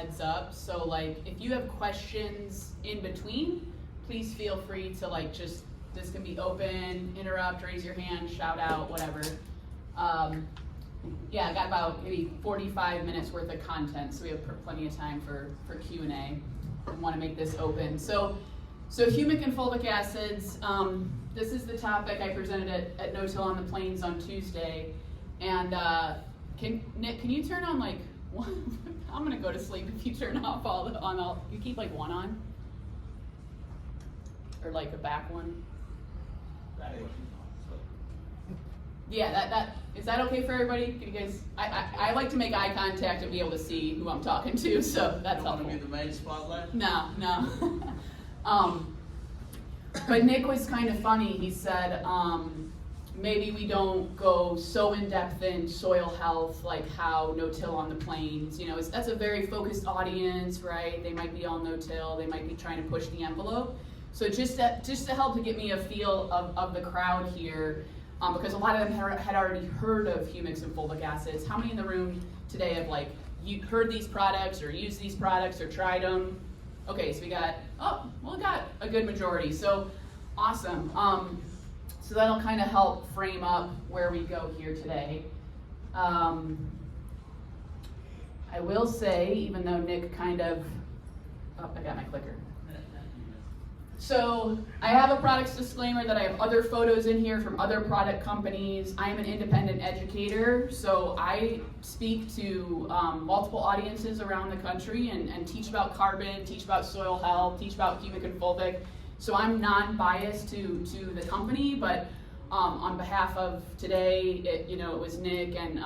heads up. So like, if you have questions in between, please feel free to like this can be open, interrupt, raise your hand, shout out, whatever. Yeah, I got about maybe 45 minutes worth of content, so we have plenty of time for Q&A. I want to make this open. So humic and fulvic acids, this is the topic I presented at No Till on the Plains on Tuesday. And Nick, can you turn on like one? I'm gonna go to sleep if you turn off all, you keep like one on? Or like a back one? Yeah, is that okay for everybody? Can you guys, I like to make eye contact and be able to see who I'm talking to, so that's helpful. Want to be the main spotlight? No. But Nick was kind of funny. He said, maybe we don't go so in depth in soil health like how no-till on the plains. You know, that's a very focused audience, right? They might be all no-till. They might be trying to push the envelope. So just to help to get me a feel of the crowd here, because a lot of them had already heard of humics and fulvic acids. How many in the room today have like you heard these products or used these products or tried them? Okay, so we got a good majority. So awesome. So that'll kind of help frame up where we go here today. I will say, even though Nick kind of, I got my clicker. So I have a products disclaimer that I have other photos in here from other product companies. I am an independent educator, so I speak to multiple audiences around the country and teach about carbon, teach about soil health, teach about humic and fulvic. So I'm non-biased to the company, but on behalf of today, it was Nick, and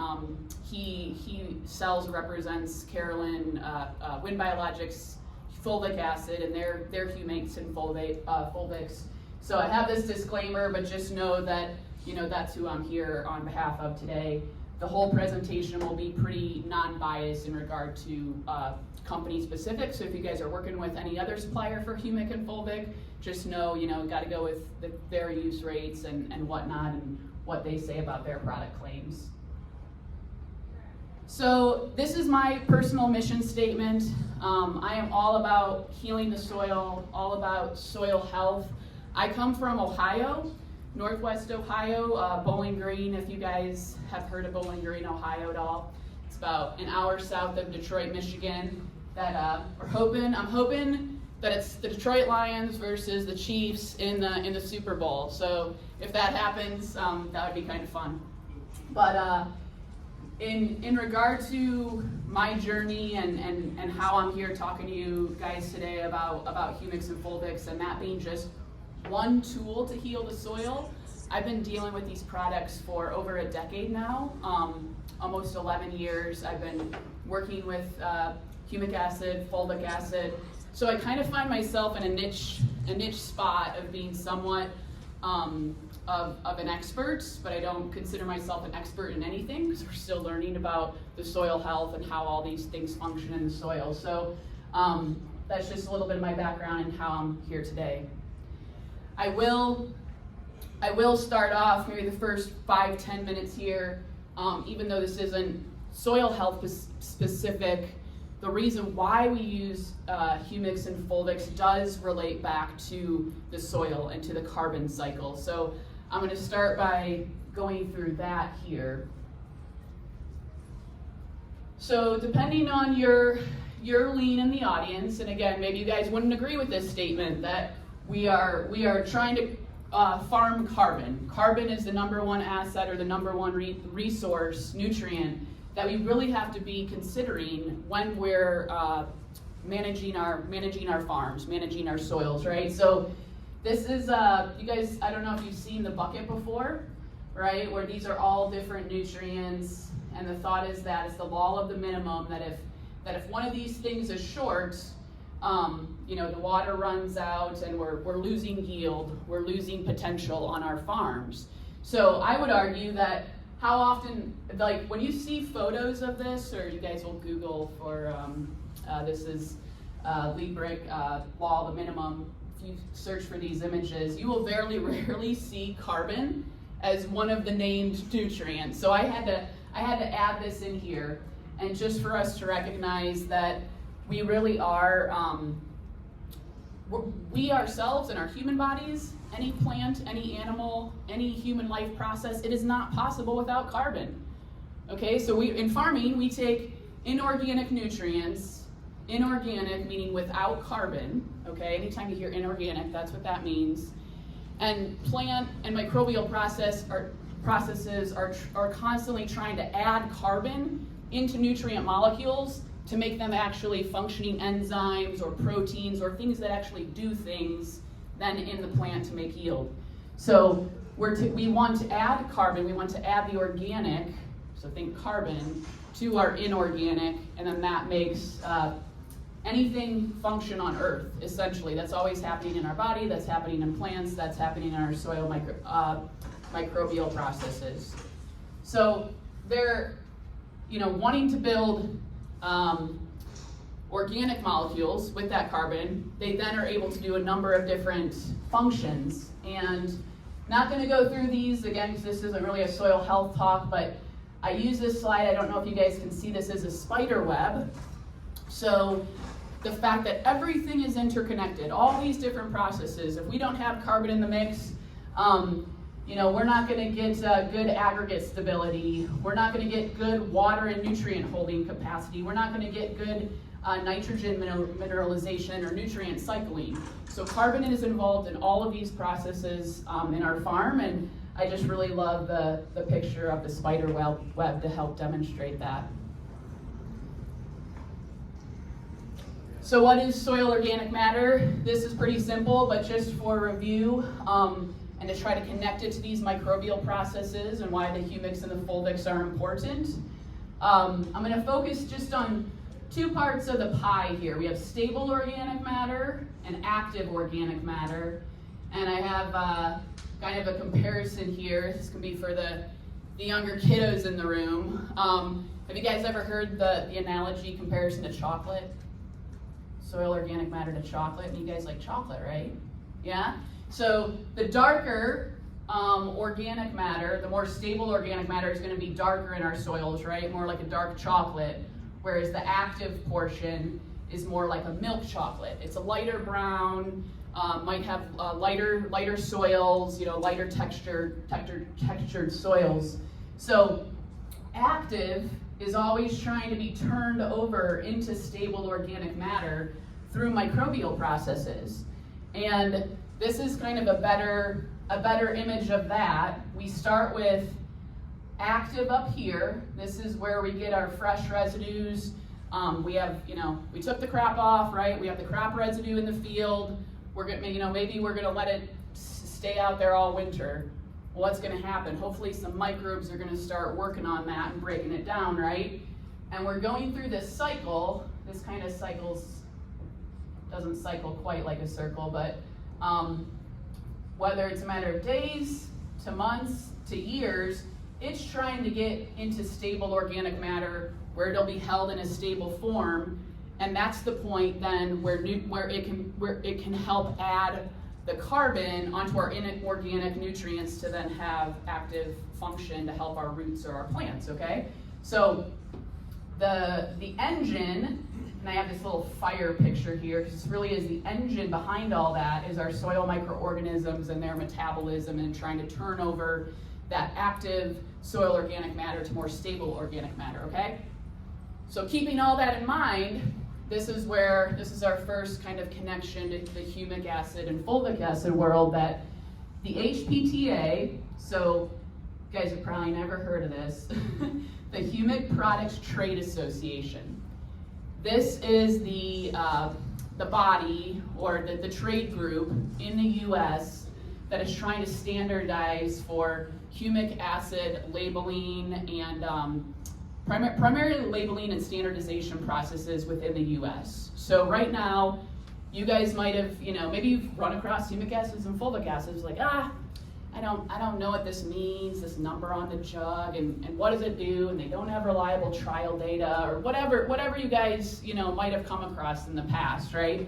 he sells and represents Carolyn Wind Biologics fulvic acid and their humates and fulvics. So I have this disclaimer, but just know that that's who I'm here on behalf of today. The whole presentation will be pretty non-biased in regard to company specific. So if you guys are working with any other supplier for humic and fulvic, just know, got to go with their use rates and whatnot and what they say about their product claims. So this is my personal mission statement. I am all about healing the soil, all about soil health. I come from Ohio, Northwest Ohio, Bowling Green, if you guys have heard of Bowling Green, Ohio at all. It's about an hour south of Detroit, Michigan. That I'm hoping that it's the Detroit Lions versus the Chiefs in the Super Bowl. So if that happens, that would be kind of fun. But in regard to my journey and how I'm here talking to you guys today about humics and fulvics, and that being just one tool to heal the soil, I've been dealing with these products for over a decade now, almost 11 years. I've been working with humic acid, fulvic acid. So I kind of find myself in a niche spot of being somewhat of an expert, but I don't consider myself an expert in anything because we're still learning about the soil health and how all these things function in the soil. So that's just a little bit of my background and how I'm here today. I will start off maybe the first 5-10 minutes here, even though this isn't soil health specific. The reason why we use humics and fulvics does relate back to the soil and to the carbon cycle. So I'm going to start by going through that here. So depending on your lean in the audience, and again, maybe you guys wouldn't agree with this statement that we are trying to farm carbon. Carbon is the number one asset or the number one resource, nutrient, that we really have to be considering when we're managing our farms, managing our soils, right? So this is, you guys, I don't know if you've seen the bucket before, right? Where these are all different nutrients, and the thought is that it's the law of the minimum, that if one of these things is short, the water runs out and we're losing yield, we're losing potential on our farms. So I would argue that how often, like when you see photos of this, or you guys will Google for, this is Liebrecht, law of the minimum. If you search for these images, you will very rarely see carbon as one of the named nutrients. So I had to add this in here, and just for us to recognize that we really are, we ourselves in our human bodies, any plant, any animal, any human life process, it is not possible without carbon. Okay, so in farming, we take inorganic nutrients, inorganic meaning without carbon, okay, anytime you hear inorganic, that's what that means, and plant and microbial processes are constantly trying to add carbon into nutrient molecules to make them actually functioning enzymes or proteins or things that actually do things then in the plant to make yield. So we want to add carbon, we want to add the organic, so think carbon, to our inorganic, and then that makes anything function on Earth, essentially. That's always happening in our body, that's happening in plants, that's happening in our soil microbial processes. So they're, wanting to build organic molecules with that carbon. They then are able to do a number of different functions. And not going to go through these again because this isn't really a soil health talk, but I use this slide, I don't know if you guys can see this as a spider web. So the fact that everything is interconnected, all these different processes, if we don't have carbon in the mix, we're not going to get good aggregate stability. We're not going to get good water and nutrient holding capacity. We're not going to get good nitrogen mineralization or nutrient cycling. So carbon is involved in all of these processes in our farm, and I just really love the picture of the spider web to help demonstrate that. So what is soil organic matter? This is pretty simple, but just for review, and to try to connect it to these microbial processes and why the humics and the fulvics are important. I'm going to focus just on two parts of the pie here. We have stable organic matter and active organic matter. And I have kind of a comparison here. This can be for the younger kiddos in the room. Have you guys ever heard the analogy comparison to chocolate? Soil organic matter to chocolate, and you guys like chocolate, right? Yeah? So the darker organic matter, the more stable organic matter is going to be darker in our soils, right? More like a dark chocolate, whereas the active portion is more like a milk chocolate. It's a lighter brown, might have lighter soils, lighter textured soils. So active is always trying to be turned over into stable organic matter through microbial processes. And this is kind of a better image of that. We start with active up here. This is where we get our fresh residues. We have, we took the crop off, right? We have the crop residue in the field. We're gonna, maybe we're gonna let it stay out there all winter. Well, what's gonna happen? Hopefully some microbes are gonna start working on that and breaking it down, right? And we're going through this cycle. This kind of doesn't cycle quite like a circle, but whether it's a matter of days to months to years, it's trying to get into stable organic matter where it'll be held in a stable form, and that's the point then where it can help add the carbon onto our inorganic nutrients to then have active function to help our roots or our plants. Okay, so the engine. And I have this little fire picture here because this really is the engine behind all that is our soil microorganisms and their metabolism and trying to turn over that active soil organic matter to more stable organic matter, okay? So keeping all that in mind, this is our first kind of connection to the humic acid and fulvic acid world, that the HPTA, so you guys have probably never heard of this, the Humic Products Trade Association. This is the body or the trade group in the U.S. that is trying to standardize for humic acid labeling and primarily labeling and standardization processes within the U.S. So right now, you guys might have, maybe you've run across humic acids and fulvic acids, like, I don't know what this means, this number on the jug, and what does it do, and they don't have reliable trial data, or whatever you guys, might have come across in the past, right?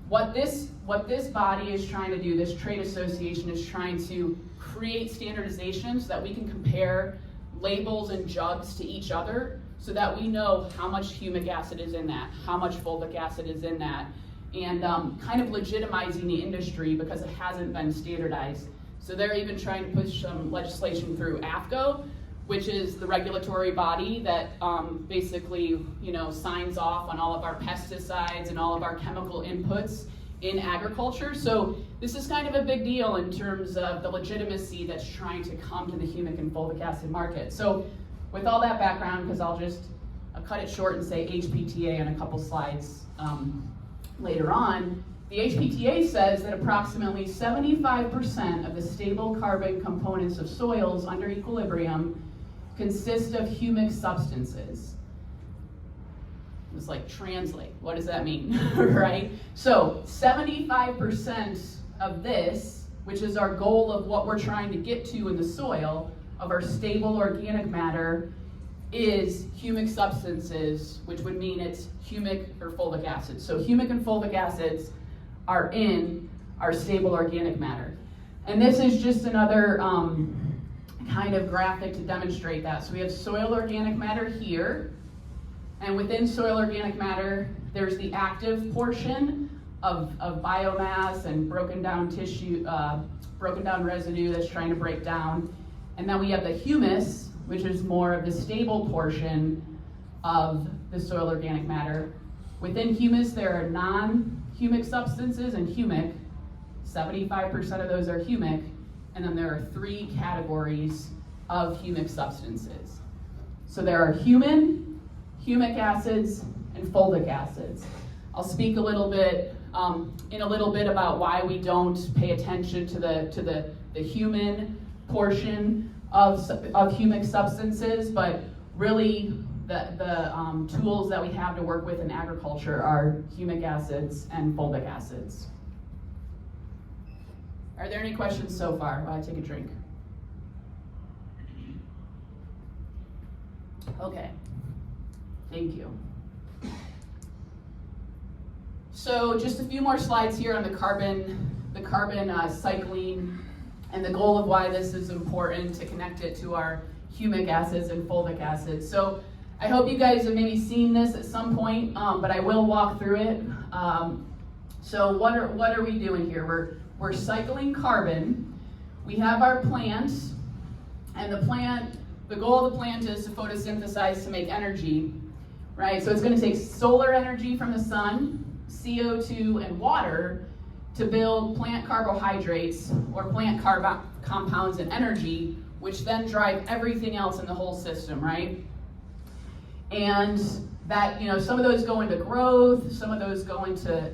What this body is trying to do, this trade association is trying to create standardization so that we can compare labels and jugs to each other so that we know how much humic acid is in that, how much fulvic acid is in that, and kind of legitimizing the industry because it hasn't been standardized. So they're even trying to push some legislation through AFCO, which is the regulatory body that basically, signs off on all of our pesticides and all of our chemical inputs in agriculture. So this is kind of a big deal in terms of the legitimacy that's trying to come to the humic and fulvic acid market. So with all that background, because I'll cut it short and say HPTA in a couple slides later on, the HPTA says that approximately 75% of the stable carbon components of soils under equilibrium consist of humic substances. It's like, translate, what does that mean, right? So 75% of this, which is our goal of what we're trying to get to in the soil, of our stable organic matter, is humic substances, which would mean it's humic or fulvic acid. So humic and fulvic acids are in our stable organic matter. And this is just another kind of graphic to demonstrate that. So we have soil organic matter here, and within soil organic matter, there's the active portion of biomass and broken down tissue, broken down residue that's trying to break down. And then we have the humus, which is more of the stable portion of the soil organic matter. Within humus, there are non-humic substances and humic. 75% of those are humic. And then there are 3 categories of humic substances. So there are human, humic acids, and fulvic acids. I'll speak in a little bit about why we don't pay attention to the human portion of humic substances, but really the tools that we have to work with in agriculture are humic acids and fulvic acids. Are there any questions so far while I take a drink? Okay, thank you. So just a few more slides here on the carbon cycling and the goal of why this is important to connect it to our humic acids and fulvic acids. So I hope you guys have maybe seen this at some point, but I will walk through it. So what are we doing here? We're cycling carbon. We have our plant, and the goal of the plant is to photosynthesize to make energy, right? So it's going to take solar energy from the sun, CO2, and water to build plant carbohydrates or plant compounds and energy, which then drive everything else in the whole system, right? And that, some of those go into growth, some of those go into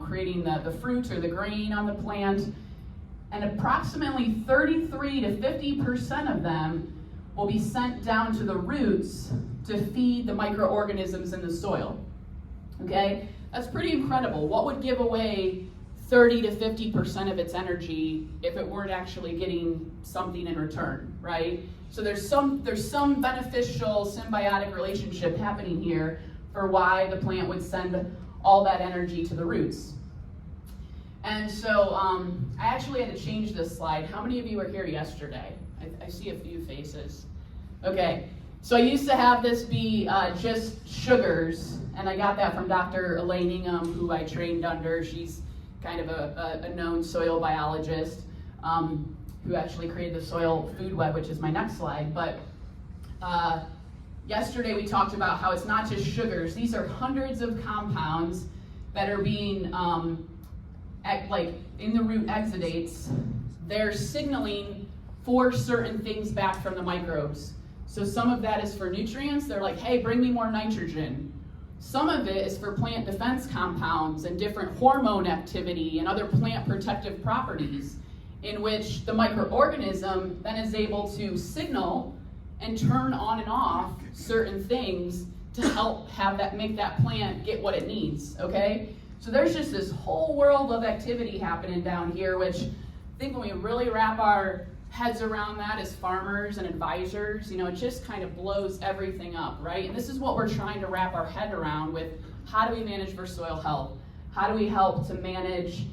creating the fruit or the grain on the plant, and approximately 33 to 50% of them will be sent down to the roots to feed the microorganisms in the soil. Okay, that's pretty incredible. What would give away 30 to 50% of its energy if it weren't actually getting something in return, right? So there's some beneficial symbiotic relationship happening here for why the plant would send all that energy to the roots. And so I actually had to change this slide. How many of you were here yesterday? I see a few faces. Okay, so I used to have this be just sugars, and I got that from Dr. Elaine Ingham, who I trained under. She's kind of a known soil biologist who actually created the soil food web, which is my next slide. But yesterday we talked about how it's not just sugars. These are hundreds of compounds that are being, like in the root exudates, they're signaling for certain things back from the microbes. So some of that is for nutrients. They're like, hey, bring me more nitrogen. Some of it is for plant defense compounds and different hormone activity and other plant protective properties, in which the microorganism then is able to signal and turn on and off certain things to help make that plant get what it needs, okay? So there's just this whole world of activity happening down here, which I think when we really wrap our heads around that as farmers and advisors, it just kind of blows everything up, right? And this is what we're trying to wrap our head around with how do we manage for soil health? How do we help to manage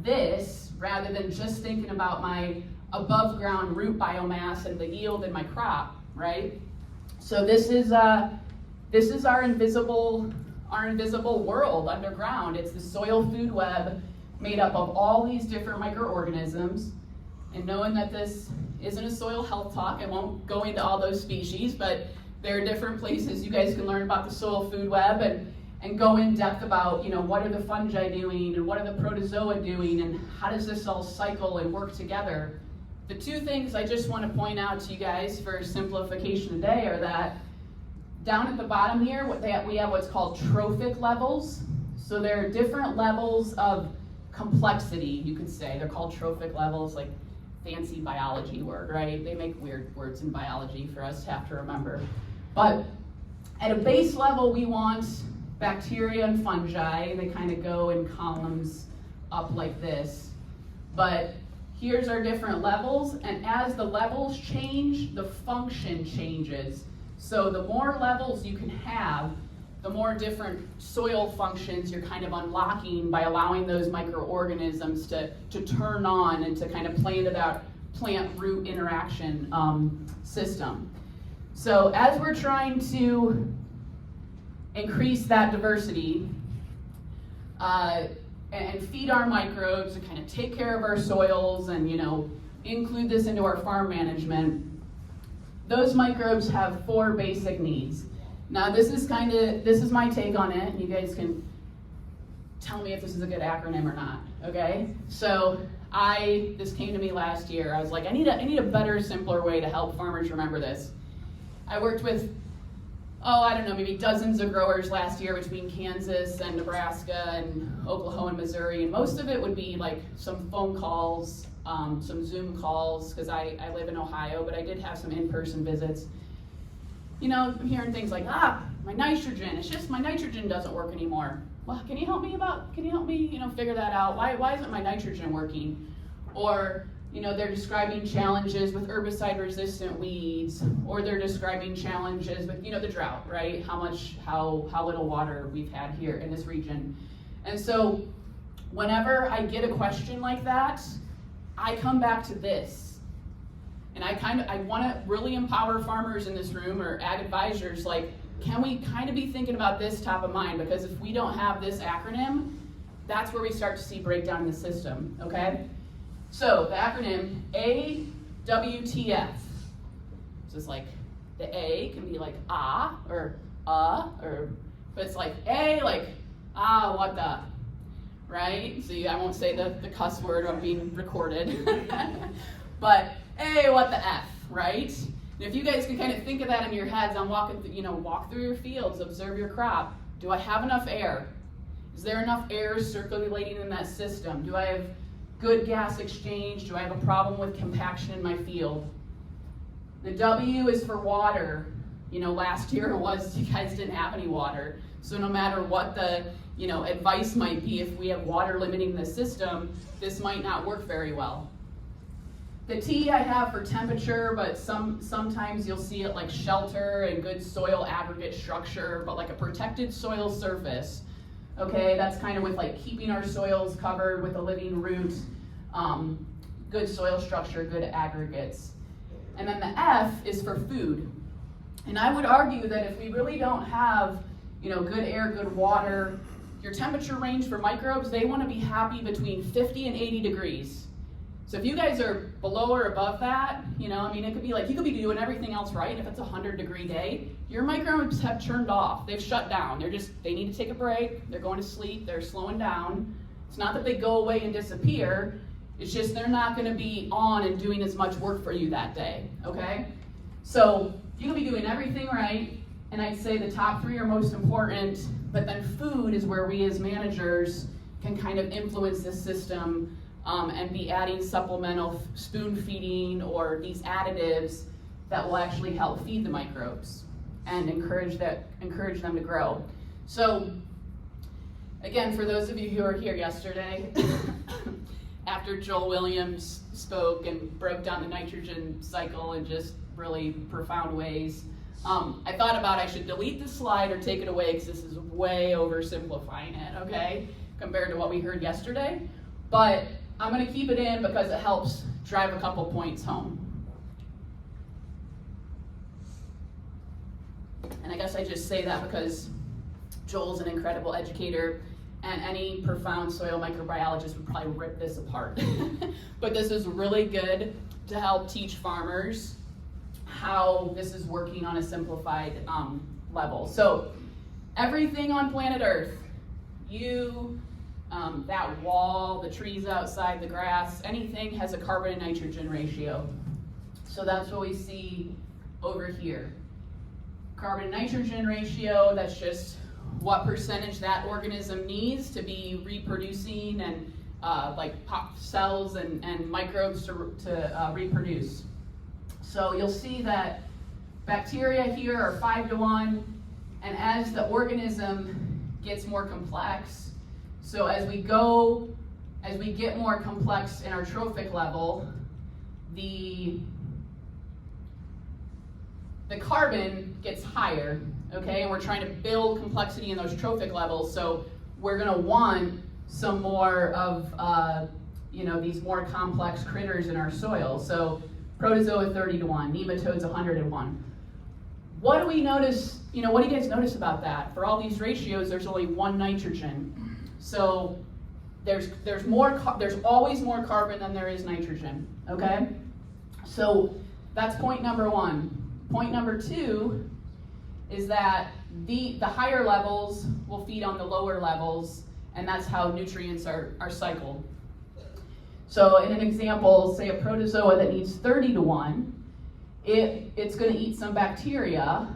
this rather than just thinking about my above ground root biomass and the yield in my crop, right? So this is this is our invisible world underground. It's the soil food web made up of all these different microorganisms. And knowing that this isn't a soil health talk, I won't go into all those species, but there are different places you guys can learn about the soil food web and go in depth about, what are the fungi doing and what are the protozoa doing and how does this all cycle and work together. The two things I just want to point out to you guys for simplification today are that down at the bottom here, we have what's called trophic levels. So there are different levels of complexity, you could say. They're called trophic levels, like fancy biology word, right? They make weird words in biology for us to have to remember. But at a base level, we want bacteria and fungi. They kind of go in columns up like this. But here's our different levels, and as the levels change, the function changes. So the more levels you can have, the more different soil functions you're kind of unlocking by allowing those microorganisms to turn on and to kind of play into that plant-root interaction system. So as we're trying to increase that diversity and feed our microbes and kind of take care of our soils and include this into our farm management, those microbes have 4 basic needs. Now this is my take on it, and you guys can tell me if this is a good acronym or not, okay? So this came to me last year. I was like, I need a better, simpler way to help farmers remember this. I worked with, maybe dozens of growers last year between Kansas and Nebraska and Oklahoma and Missouri, and most of it would be like some phone calls, some Zoom calls, because I live in Ohio, but I did have some in-person visits. I'm hearing things like, my nitrogen, it's just my nitrogen doesn't work anymore. Well, can you help me figure that out? Why isn't my nitrogen working? Or, they're describing challenges with herbicide-resistant weeds, or they're describing challenges with, the drought, right? How little water we've had here in this region. And so, whenever I get a question like that, I come back to this. And I want to really empower farmers in this room or ag advisors, like, can we kind of be thinking about this top of mind? Because if we don't have this acronym, that's where we start to see breakdown in the system, okay? So the acronym AWTF. So it's like the A can be like or but it's like A, like what the, right? So I won't say the cuss word, I'm being recorded. But A, what the F, right? And if you guys can kind of think of that in your heads, I'm walking through, walk through your fields, observe your crop. Do I have enough air? Is there enough air circulating in that system? Do I have good gas exchange? Do I have a problem with compaction in my field? The W is for water. Last year you guys didn't have any water. So no matter what the, advice might be, if we have water limiting the system, this might not work very well. The T I have for temperature, but sometimes you'll see it like shelter and good soil aggregate structure, but like a protected soil surface. Okay, that's kind of with like keeping our soils covered with a living root, good soil structure, good aggregates. And then the F is for food. And I would argue that if we really don't have, good air, good water, your temperature range for microbes, they want to be happy between 50 and 80 degrees. So if you guys are below or above that, it could be like, you could be doing everything else right. If it's a 100-degree day, your microbes have turned off. They've shut down. They need to take a break. They're going to sleep. They're slowing down. It's not that they go away and disappear. It's just they're not going to be on and doing as much work for you that day, okay? So you could be doing everything right, and I'd say the top 3 are most important, but then food is where we as managers can kind of influence this system and be adding supplemental spoon feeding or these additives that will actually help feed the microbes and encourage them to grow. So again, for those of you who were here yesterday, after Joel Williams spoke and broke down the nitrogen cycle in just really profound ways, I thought about I should delete this slide or take it away because this is way oversimplifying it, okay, compared to what we heard yesterday. But I'm going to keep it in because it helps drive a couple points home. And I guess I just say that because Joel's an incredible educator, and any profound soil microbiologist would probably rip this apart. But this is really good to help teach farmers how this is working on a simplified level. So everything on planet Earth, you, that wall, the trees outside, the grass, anything has a carbon and nitrogen ratio. So that's what we see over here. Carbon nitrogen ratio, that's just what percentage that organism needs to be reproducing and like pop cells and microbes to reproduce. So you'll see that bacteria here are 5-to-1, and as the organism gets more complex, so as we get more complex in our trophic level, the carbon gets higher, okay? And we're trying to build complexity in those trophic levels, so we're gonna want some more of, these more complex critters in our soil. So protozoa 30-to-1, nematodes 100-to-1. What do we notice, what do you guys notice about that? For all these ratios, there's only one nitrogen. So there's always more carbon than there is nitrogen, okay? So that's point number one. Point number two is that the higher levels will feed on the lower levels, and that's how nutrients are cycled. So in an example, say a protozoa that needs 30-to-1, it's going to eat some bacteria.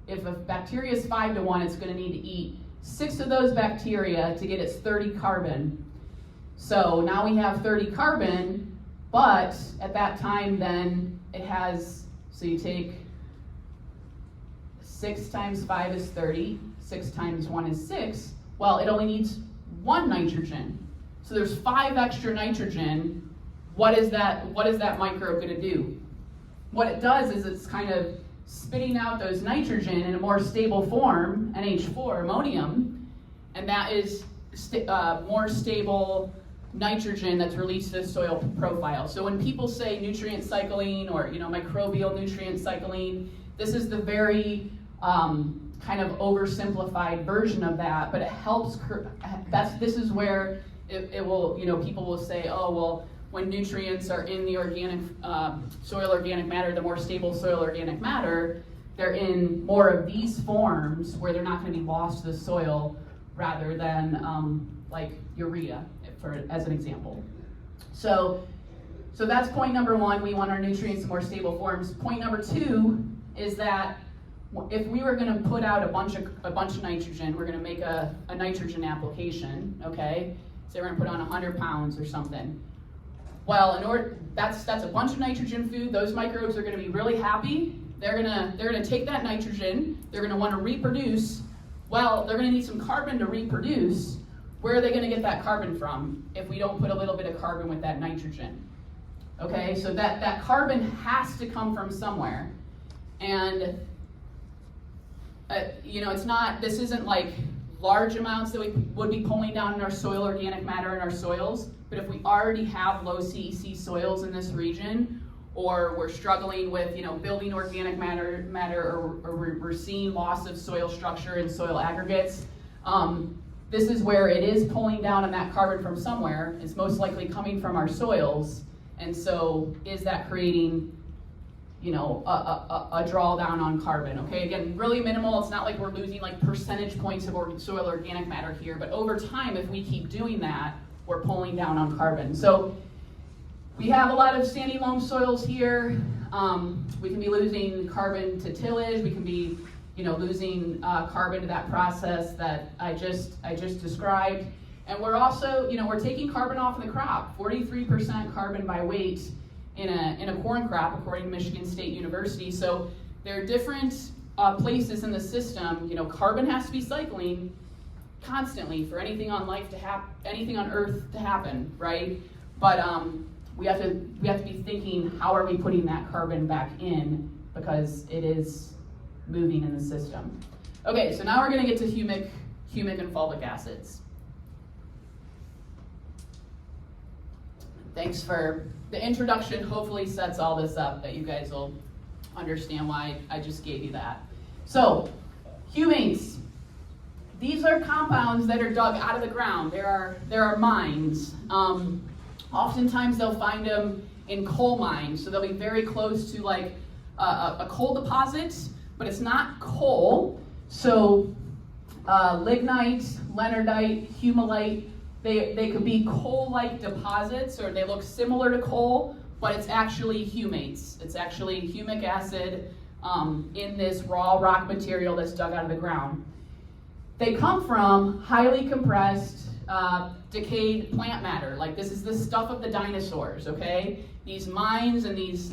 If a bacteria is 5-to-1, it's going to need to eat 6 of those bacteria to get its 30 carbon. So now we have 30 carbon, but at that time then it has, so you take 6 times 5 is 30, 6 times 1 is 6. Well, it only needs 1 nitrogen. So there's 5 extra nitrogen. What is that microbe going to do? What it does is it's kind of spitting out those nitrogen in a more stable form, NH4, ammonium, and that is more stable nitrogen that's released to the soil profile. So when people say nutrient cycling or microbial nutrient cycling, this is the very kind of oversimplified version of that, but it helps. This is where it will, people will say, oh, well, when nutrients are in the organic soil organic matter, the more stable soil organic matter, they're in more of these forms where they're not going to be lost to the soil rather than like urea, as an example. So that's point number one. We want our nutrients in more stable forms. Point number two is that if we were going to put out a bunch of nitrogen, we're going to make a nitrogen application, okay? Say we're going to put on 100 pounds or something. Well, that's a bunch of nitrogen food. Those microbes are going to be really happy. They're going to take that nitrogen. They're going to want to reproduce. Well, they're going to need some carbon to reproduce. Where are they going to get that carbon from if we don't put a little bit of carbon with that nitrogen? Okay, so that carbon has to come from somewhere. And this isn't like large amounts that we would be pulling down in our soil organic matter in our soils, but if we already have low CEC soils in this region, or we're struggling with building organic matter or we're seeing loss of soil structure and soil aggregates, this is where it is pulling down on that carbon from somewhere. It's most likely coming from our soils, and so is that creating a drawdown on carbon, okay? Again, really minimal. It's not like we're losing like percentage points of soil organic matter here, but over time, if we keep doing that, we're pulling down on carbon. So we have a lot of sandy loam soils here. We can be losing carbon to tillage. We can be losing carbon to that process that I just described. And we're also, we're taking carbon off of the crop, 43% carbon by weight in a corn crop, according to Michigan State University. So there are different places in the system. Carbon has to be cycling constantly for anything on anything on Earth to happen, right? But we have to be thinking, how are we putting that carbon back in, because it is moving in the system. Okay, so now we're going to get to humic and fulvic acids. Thanks for the introduction. Hopefully sets all this up, that you guys will understand why I just gave you that. So, humates. These are compounds that are dug out of the ground. There are mines. Oftentimes they'll find them in coal mines, so they'll be very close to like a coal deposit, but it's not coal. So lignite, leonardite, humulite, they could be coal-like deposits, or they look similar to coal, but it's actually humates. It's actually humic acid in this raw rock material that's dug out of the ground. They come from highly compressed, decayed plant matter. Like this is the stuff of the dinosaurs, okay? These mines and these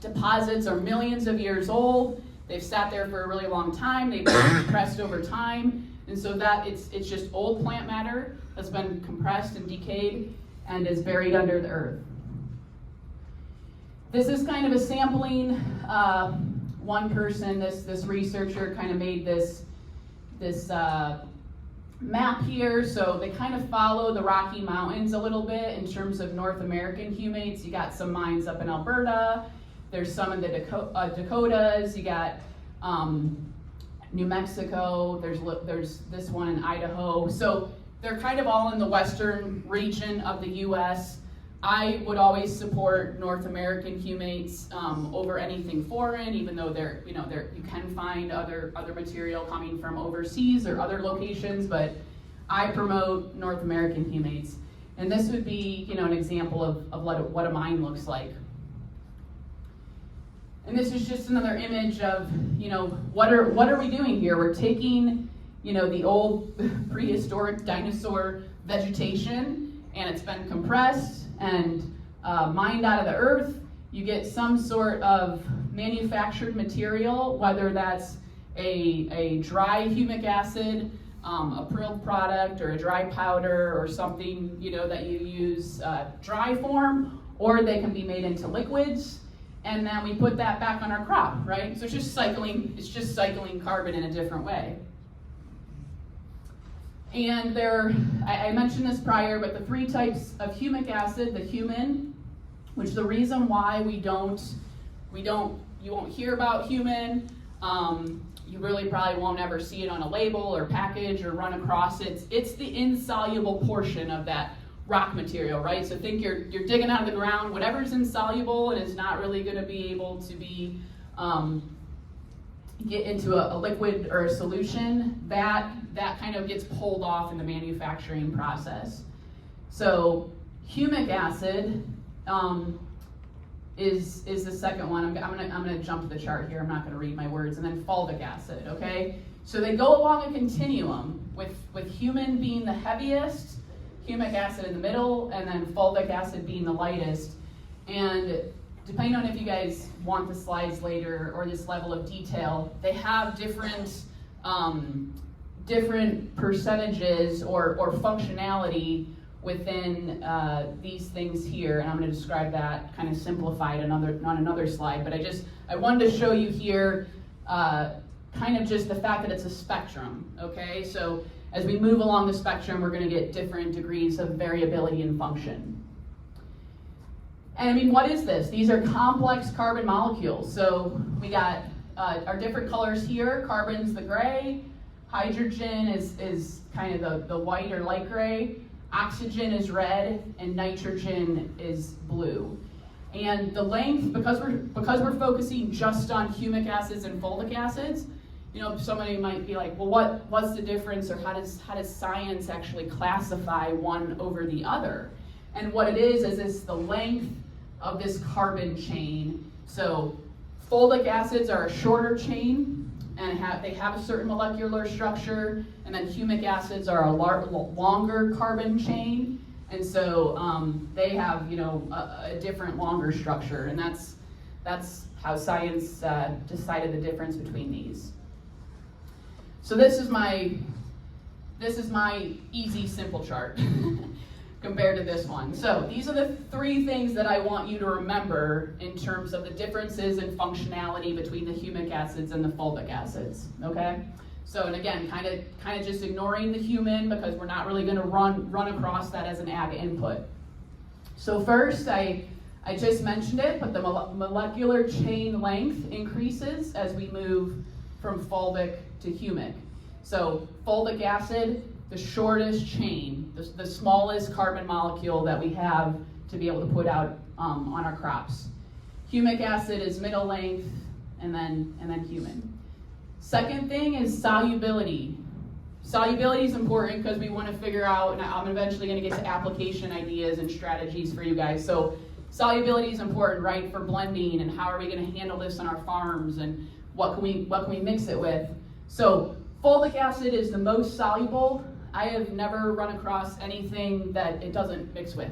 deposits are millions of years old. They've sat there for a really long time. They've been compressed over time. And so that it's just old plant matter that's been compressed and decayed and is buried under the earth. This is kind of a sampling. One person, this researcher kind of made this map here, so they kind of follow the Rocky Mountains a little bit in terms of North American humates. You got some mines up in Alberta, there's some in the Dakotas, you got New Mexico, there's this one in Idaho. So they're kind of all in the western region of the US. I would always support North American humates over anything foreign, even though you can find other material coming from overseas or other locations, but I promote North American humates. And this would be, an example of what a mine looks like. And this is just another image of, what are we doing here? We're taking, the old prehistoric dinosaur vegetation, and it's been compressed and mined out of the earth. You get some sort of manufactured material, whether that's a dry humic acid, a prilled product, or a dry powder, or something that you use dry form, or they can be made into liquids, and then we put that back on our crop, right? So it's just cycling carbon in a different way. And I mentioned this prior, but the three types of humic acid, the humin, which the reason why you won't hear about humin, you really probably won't ever see it on a label or package or run across it. It's the insoluble portion of that rock material, right? So think you're digging out of the ground, whatever's insoluble and is not really going to be able to be get into a liquid or a solution, that kind of gets pulled off in the manufacturing process. So humic acid is the second one. I'm gonna jump the chart here. I'm not gonna read my words. And then fulvic acid. Okay. So they go along a continuum with humin being the heaviest, humic acid in the middle, and then fulvic acid being the lightest. And depending on if you guys want the slides later or this level of detail, they have different percentages or functionality within these things here, and I'm going to describe that kind of simplified on another slide. But I wanted to show you here kind of just the fact that it's a spectrum. Okay, so as we move along the spectrum, we're going to get different degrees of variability in function. And I mean, what is this? These are complex carbon molecules. So we got our different colors here. Carbon's the gray, hydrogen is kind of the white or light gray, oxygen is red, and nitrogen is blue. And the length, because we're focusing just on humic acids and fulvic acids, somebody might be like, well, what's the difference, or how does science actually classify one over the other? And what it is it's the length of this carbon chain. So fulvic acids are a shorter chain, and they have a certain molecular structure, and then humic acids are a longer carbon chain, and so they have a different longer structure, and that's how science decided the difference between these. So this is my easy, simple chart compared to this one. So these are the three things that I want you to remember in terms of the differences in functionality between the humic acids and the fulvic acids. Okay. So, and again, kind of just ignoring the humin because we're not really going to run across that as an ag input. So first, I just mentioned it, but the molecular chain length increases as we move from fulvic to humic. So fulvic acid, the shortest chain, the smallest carbon molecule that we have to be able to put out on our crops. Humic acid is middle length, and then human. Second thing is solubility. Solubility is important because we want to figure out, and I'm eventually going to get to application ideas and strategies for you guys. So solubility is important, right, for blending, and how are we going to handle this on our farms, and what can we mix it with. So fulvic acid is the most soluble. I have never run across anything that it doesn't mix with.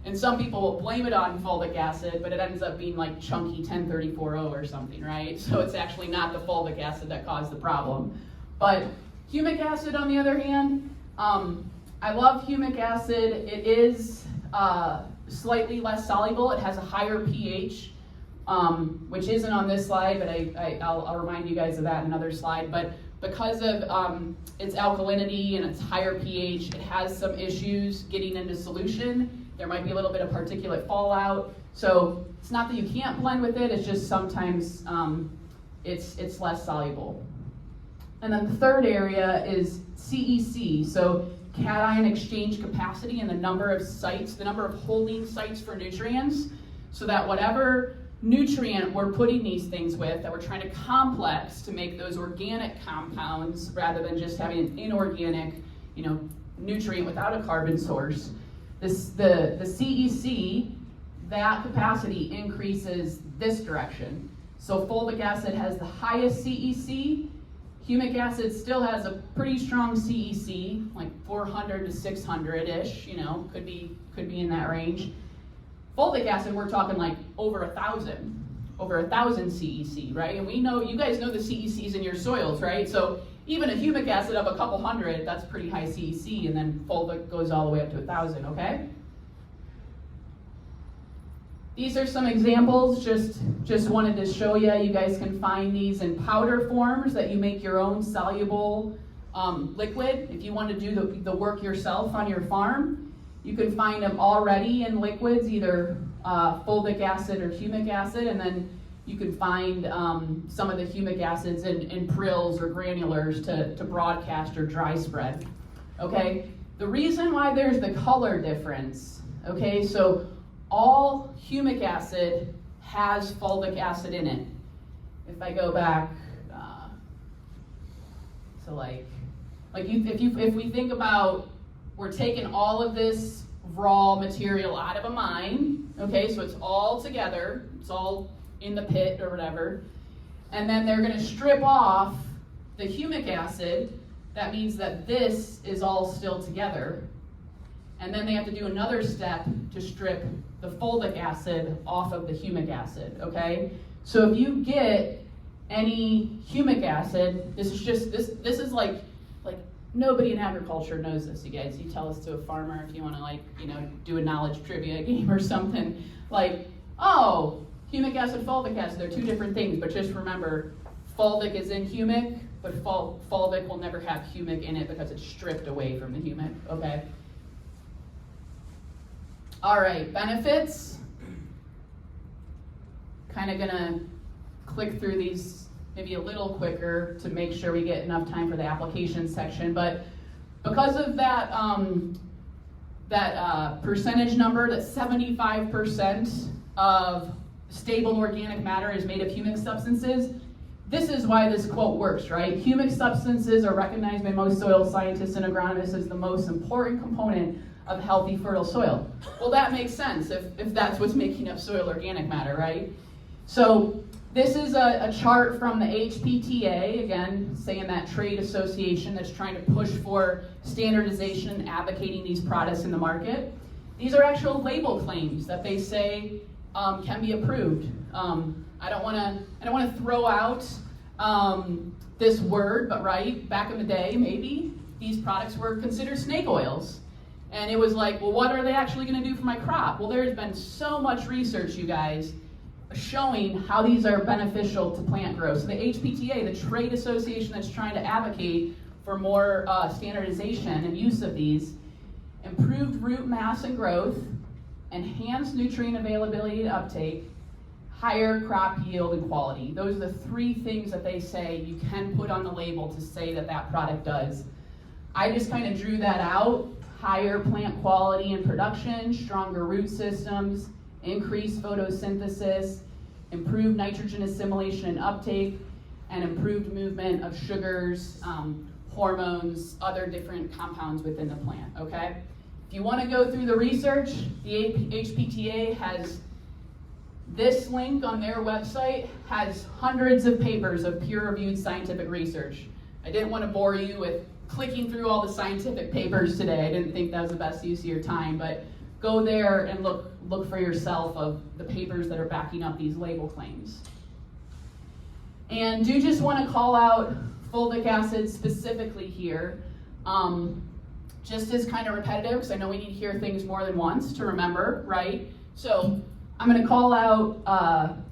And some people will blame it on fulvic acid, but it ends up being like chunky 1034O or something, right? So it's actually not the fulvic acid that caused the problem. But humic acid, on the other hand, I love humic acid. It is slightly less soluble. It has a higher pH, which isn't on this slide, but I'll remind you guys of that in another slide. But because of its alkalinity and its higher pH, it has some issues getting into solution. There might be a little bit of particulate fallout. So it's not that you can't blend with it, it's just sometimes it's less soluble. And then the third area is CEC, so cation exchange capacity, and the number of sites, the number of holding sites for nutrients, so that whatever nutrient we're putting these things with, that we're trying to complex to make those organic compounds rather than just having an inorganic, nutrient without a carbon source. The CEC, that capacity increases this direction. So fulvic acid has the highest CEC. Humic acid still has a pretty strong CEC, like 400 to 600-ish, could be in that range. Fulvic acid, we're talking like over 1,000 CEC, right? And we know, you guys know the CECs in your soils, right? So even a humic acid of a couple hundred, that's pretty high CEC, and then fulvic goes all the way up to 1,000, okay? These are some examples, just wanted to show you. You guys can find these in powder forms that you make your own soluble liquid. If you want to do the work yourself on your farm, you can find them already in liquids, either fulvic acid or humic acid, and then you can find some of the humic acids in prills or granulars to broadcast or dry spread, okay? The reason why there's the color difference, okay, so all humic acid has fulvic acid in it. If I go back, if we think about, we're taking all of this raw material out of a mine, okay, so it's all together, it's all in the pit or whatever, and then they're going to strip off the humic acid. That means that this is all still together, and then they have to do another step to strip the fulvic acid off of the humic acid, okay? So if you get any humic acid, this is like nobody in agriculture knows this, you guys. You tell us to a farmer if you want to do a knowledge trivia game or something, oh, humic acid, fulvic acid, they're two different things, but just remember, fulvic is in humic, but fulvic will never have humic in it because it's stripped away from the humic, okay? All right, benefits. Kind of gonna click through these maybe a little quicker to make sure we get enough time for the application section, but because of that, percentage number, that 75% of stable organic matter is made of humic substances, this is why this quote works, right? Humic substances are recognized by most soil scientists and agronomists as the most important component of healthy, fertile soil. Well, that makes sense if that's what's making up soil organic matter, right? So this is a chart from the HPTA, again, saying that trade association that's trying to push for standardization and advocating these products in the market. These are actual label claims that they say can be approved. I don't want to throw out this word, but right, back in the day, maybe these products were considered snake oils. And it was like, well, what are they actually going to do for my crop? Well, there's been so much research, you guys, showing how these are beneficial to plant growth. So the HPTA, the trade association that's trying to advocate for more standardization and use of these, improved root mass and growth, enhanced nutrient availability and uptake, higher crop yield and quality. Those are the three things that they say you can put on the label to say that that product does. I just kind of drew that out. Higher plant quality and production, stronger root systems, increased photosynthesis, improved nitrogen assimilation and uptake, and improved movement of sugars, hormones, other different compounds within the plant, okay? If you want to go through the research, the HPTA has this link on their website, has hundreds of papers of peer-reviewed scientific research. I didn't want to bore you with clicking through all the scientific papers today. I didn't think that was the best use of your time, but go there and look for yourself of the papers that are backing up these label claims. And do just want to call out fulvic acid specifically here, just as kind of repetitive, because I know we need to hear things more than once to remember, right? So I'm going to call out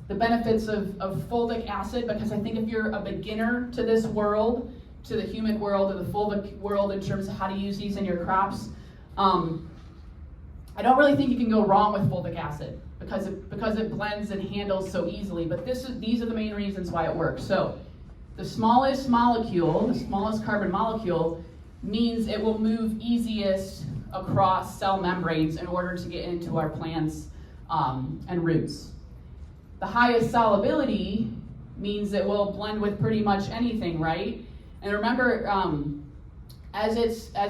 the benefits of fulvic acid, because I think if you're a beginner to this world, to the humic world or the fulvic world in terms of how to use these in your crops, I don't really think you can go wrong with fulvic acid because it blends and handles so easily, but these are the main reasons why it works. So the smallest molecule, the smallest carbon molecule, means it will move easiest across cell membranes in order to get into our plants and roots. The highest solubility means it will blend with pretty much anything, right? And remember, as it's I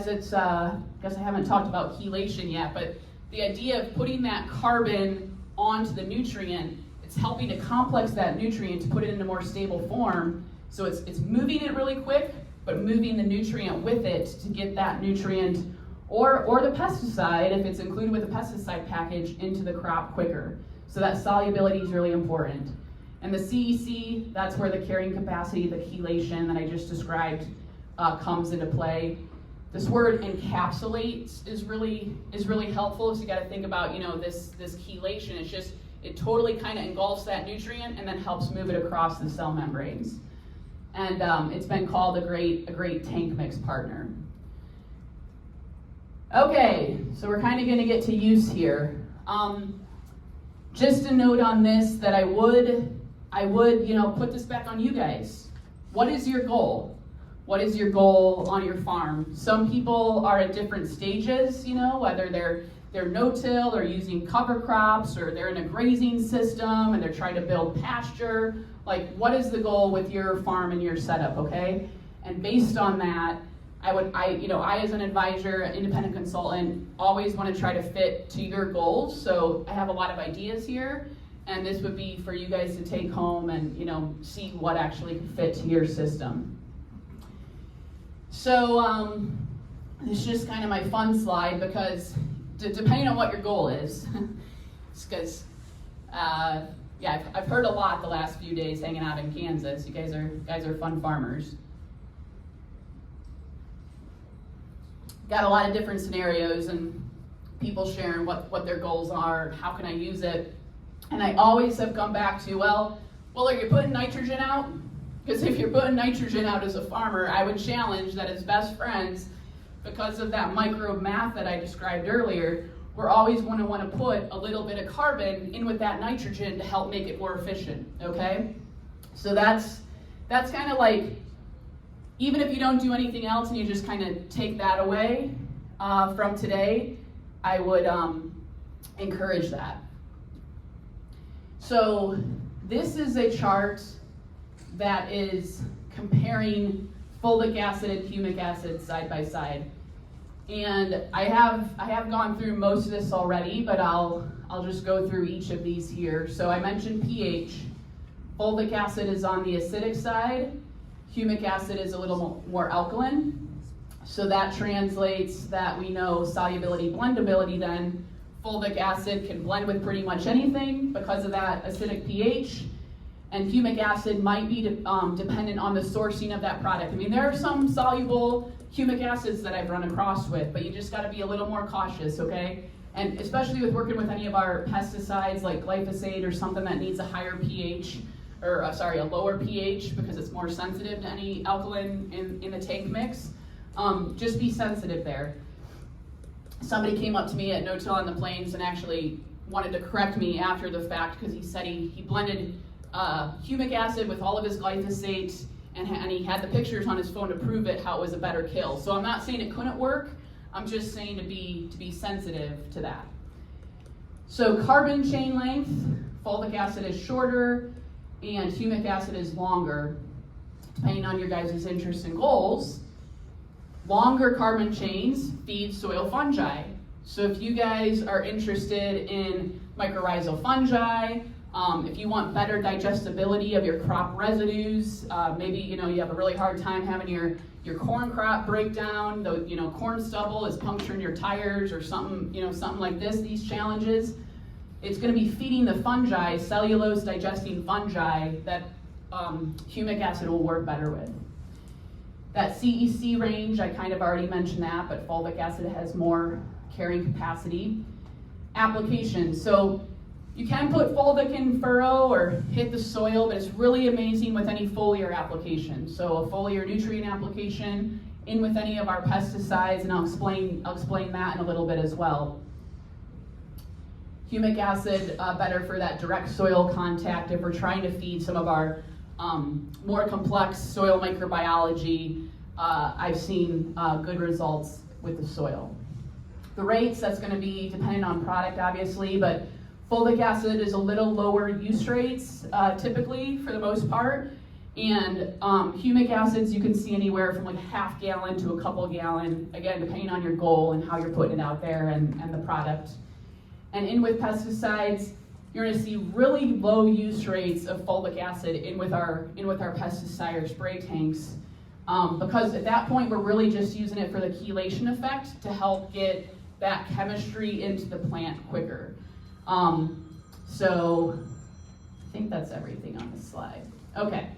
guess I haven't talked about chelation yet, but the idea of putting that carbon onto the nutrient, it's helping to complex that nutrient to put it in a more stable form. So it's moving it really quick, but moving the nutrient with it to get that nutrient or the pesticide, if it's included with a pesticide package, into the crop quicker. So that solubility is really important. And the CEC, that's where the carrying capacity, the chelation that I just described comes into play. This word encapsulates is really helpful. So you got to think about, this chelation. It's just, it totally kind of engulfs that nutrient and then helps move it across the cell membranes. And it's been called a great tank mix partner. Okay, so we're kind of going to get to use here. Just a note on this that I would put this back on you guys. What is your goal? What is your goal on your farm? Some people are at different stages, whether they're no-till or using cover crops, or they're in a grazing system and they're trying to build pasture. Like, what is the goal with your farm and your setup, okay? And based on that, I as an advisor, independent consultant, always want to try to fit to your goals. So I have a lot of ideas here, and this would be for you guys to take home and see what actually can fit to your system. So this is just kind of my fun slide, because depending on what your goal is, it's because I've heard a lot the last few days hanging out in Kansas. You guys are fun farmers. Got a lot of different scenarios and people sharing what their goals are, how can I use it, and I always have come back to, well, are you putting nitrogen out? Because if you're putting nitrogen out as a farmer, I would challenge that as best friends, because of that microbe math that I described earlier, we're always going to want to put a little bit of carbon in with that nitrogen to help make it more efficient, okay? So that's kind of like, even if you don't do anything else and you just kind of take that away from today, I would encourage that. So this is a chart that is comparing fulvic acid and humic acid side by side. And I have gone through most of this already, but I'll just go through each of these here. So I mentioned pH. Fulvic acid is on the acidic side. Humic acid is a little more alkaline. So that translates that we know solubility, blendability then. Fulvic acid can blend with pretty much anything because of that acidic pH. And humic acid might be dependent on the sourcing of that product. I mean, there are some soluble humic acids that I've run across with, but you just got to be a little more cautious, okay? And especially with working with any of our pesticides like glyphosate or something that needs a higher pH, or a lower pH, because it's more sensitive to any alkaline in the tank mix. Just be sensitive there. Somebody came up to me at No Till on the Plains and actually wanted to correct me after the fact because he said he blended humic acid with all of his glyphosate, and he had the pictures on his phone to prove it, how it was a better kill. So I'm not saying it couldn't work, I'm just saying to be sensitive to that. So carbon chain length, fulvic acid is shorter and humic acid is longer, depending on your guys' interests and goals. Longer carbon chains feed soil fungi. So if you guys are interested in mycorrhizal fungi, if you want better digestibility of your crop residues, maybe you have a really hard time having your corn crop break down, corn stubble is puncturing your tires or something, something like this, these challenges, it's going to be feeding the fungi, cellulose digesting fungi, that humic acid will work better with. That CEC range, I kind of already mentioned that, but fulvic acid has more carrying capacity. Application, so you can put fulvic in furrow or hit the soil, but it's really amazing with any foliar application. So a foliar nutrient application in with any of our pesticides, and I'll explain that in a little bit as well. Humic acid, better for that direct soil contact if we're trying to feed some of our more complex soil microbiology. I've seen good results with the soil. The rates, that's going to be dependent on product obviously, but fulvic acid is a little lower use rates typically for the most part, and humic acids you can see anywhere from like a half gallon to a couple gallon, again depending on your goal and how you're putting it out there and the product. And in with pesticides, you're going to see really low use rates of fulvic acid in with our pesticide or spray tanks, because at that point we're really just using it for the chelation effect to help get that chemistry into the plant quicker. So I think that's everything on this slide. Okay.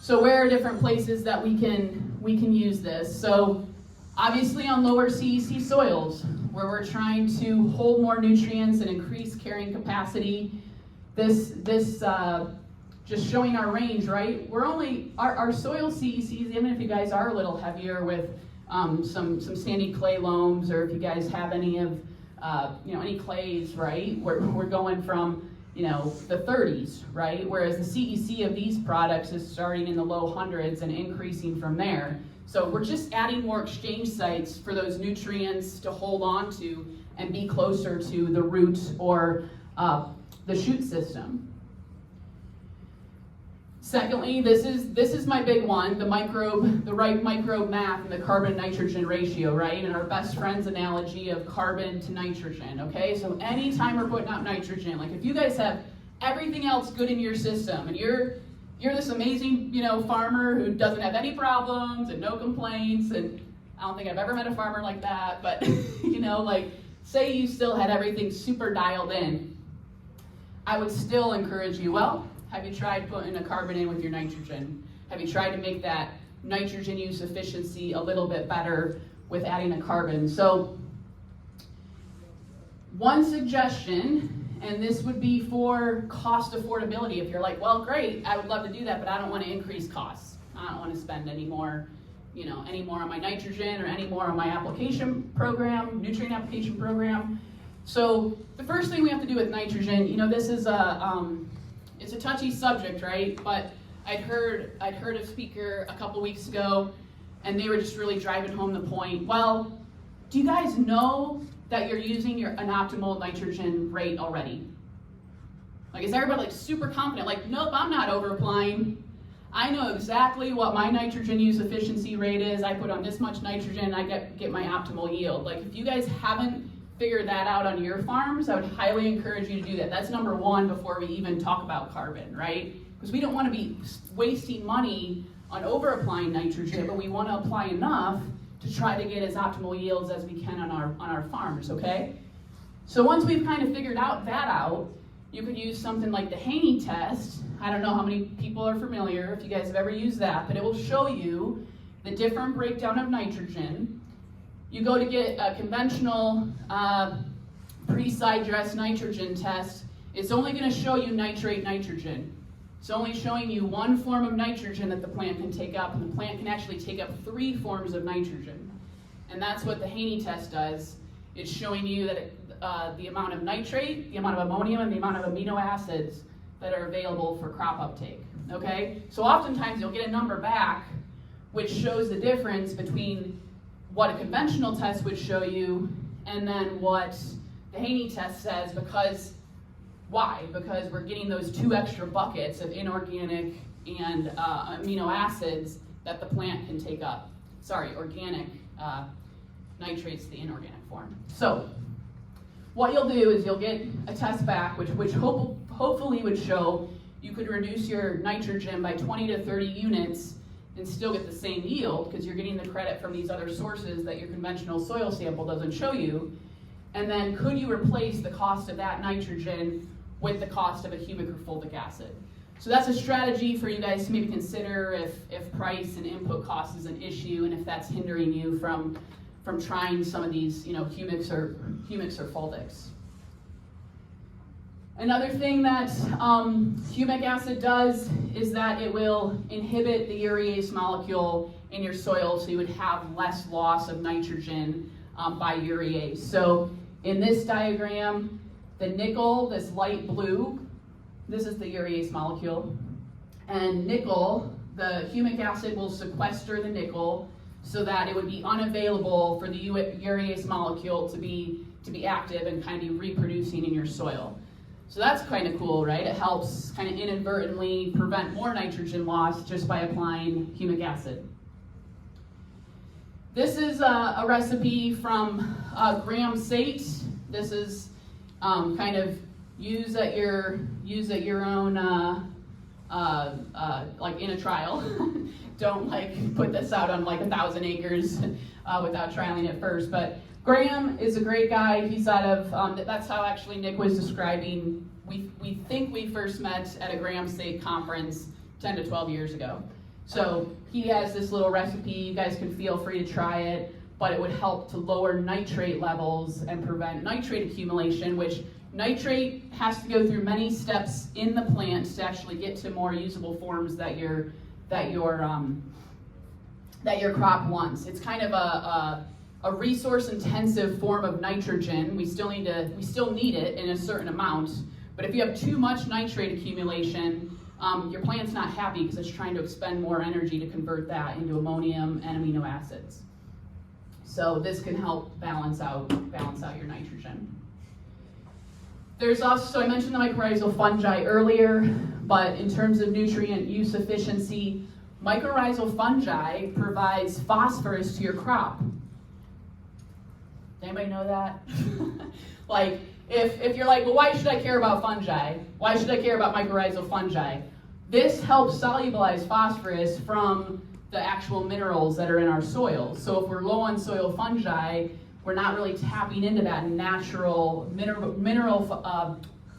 So where are different places that we can use this? So obviously on lower CEC soils, where we're trying to hold more nutrients and increase carrying capacity. This just showing our range, right? We're only, our soil CECs, even if you guys are a little heavier with some sandy clay loams, or if you guys have any of any clays, right? We're going from the 30s, right? Whereas the CEC of these products is starting in the low hundreds and increasing from there. So we're just adding more exchange sites for those nutrients to hold on to and be closer to the root or the shoot system. Secondly, this is my big one, the right microbe math and the carbon nitrogen ratio, right? And our best friend's analogy of carbon to nitrogen, okay? So anytime we're putting out nitrogen, like if you guys have everything else good in your system and you're this amazing, farmer who doesn't have any problems and no complaints, and I don't think I've ever met a farmer like that, but say you still had everything super dialed in, I would still encourage you, well, have you tried putting a carbon in with your nitrogen? Have you tried to make that nitrogen use efficiency a little bit better with adding a carbon? So one suggestion, and this would be for cost affordability. If you're like, well, great, I would love to do that, but I don't want to increase costs. I don't want to spend any more on my nitrogen or any more on my application program, nutrient application program. So the first thing we have to do with nitrogen, this is it's a touchy subject, right? But I'd heard a speaker a couple weeks ago, and they were just really driving home the point. Well, do you guys know that you're using an optimal nitrogen rate already? Like, is everybody super confident? Like, nope, I'm not over applying. I know exactly what my nitrogen use efficiency rate is. I put on this much nitrogen, I get my optimal yield. Like, if you guys haven't figured that out on your farms, I would highly encourage you to do that. That's number one before we even talk about carbon, right? Because we don't want to be wasting money on over applying nitrogen, but we want to apply enough to try to get as optimal yields as we can on our farms, okay? So once we've kind of figured that out, you could use something like the Haney test. I don't know how many people are familiar, if you guys have ever used that, but it will show you the different breakdown of nitrogen. You go to get a conventional pre-side dress nitrogen test, it's only going to show you nitrate nitrogen. It's only showing you one form of nitrogen that the plant can take up, and the plant can actually take up 3 forms of nitrogen. And that's what the Haney test does. It's showing you that the amount of nitrate, the amount of ammonium, and the amount of amino acids that are available for crop uptake, okay? So oftentimes you'll get a number back which shows the difference between what a conventional test would show you and then what the Haney test says, because why? Because we're getting those 2 extra buckets of inorganic and amino acids that the plant can take up. Sorry, organic nitrates, the inorganic form. So what you'll do is you'll get a test back which hopefully would show you could reduce your nitrogen by 20 to 30 units and still get the same yield, because you're getting the credit from these other sources that your conventional soil sample doesn't show you. And then could you replace the cost of that nitrogen with the cost of a humic or fulvic acid? So that's a strategy for you guys to maybe consider if price and input cost is an issue, and if that's hindering you from trying some of these, humics or fulvics. Another thing that humic acid does is that it will inhibit the urease molecule in your soil, so you would have less loss of nitrogen by urease. So in this diagram, the nickel, this light blue, this is the urease molecule. And nickel, the humic acid will sequester the nickel so that it would be unavailable for the urease molecule to be active and kind of be reproducing in your soil. So that's kind of cool, right? It helps kind of inadvertently prevent more nitrogen loss just by applying humic acid. This is a recipe from Graham Sate. This is kind of use at your own like in a trial. Don't like put this out on like 1,000 acres without trialing it first. But Graham is a great guy. He's out of, that's how actually Nick was describing, we think we first met at a Graham State conference 10 to 12 years ago. So he has this little recipe. You guys can feel free to try it, but it would help to lower nitrate levels and prevent nitrate accumulation, which nitrate has to go through many steps in the plant to actually get to more usable forms that your crop wants. It's kind of a resource-intensive form of nitrogen. We still need it in a certain amount, but if you have too much nitrate accumulation, your plant's not happy because it's trying to expend more energy to convert that into ammonium and amino acids. So this can help balance out your nitrogen. There's also, so I mentioned the mycorrhizal fungi earlier, but in terms of nutrient use efficiency, mycorrhizal fungi provides phosphorus to your crop. Anybody know that? Like, if you're like, well, why should I care about fungi? Why should I care about mycorrhizal fungi? This helps solubilize phosphorus from the actual minerals that are in our soil. So if we're low on soil fungi, we're not really tapping into that natural mineral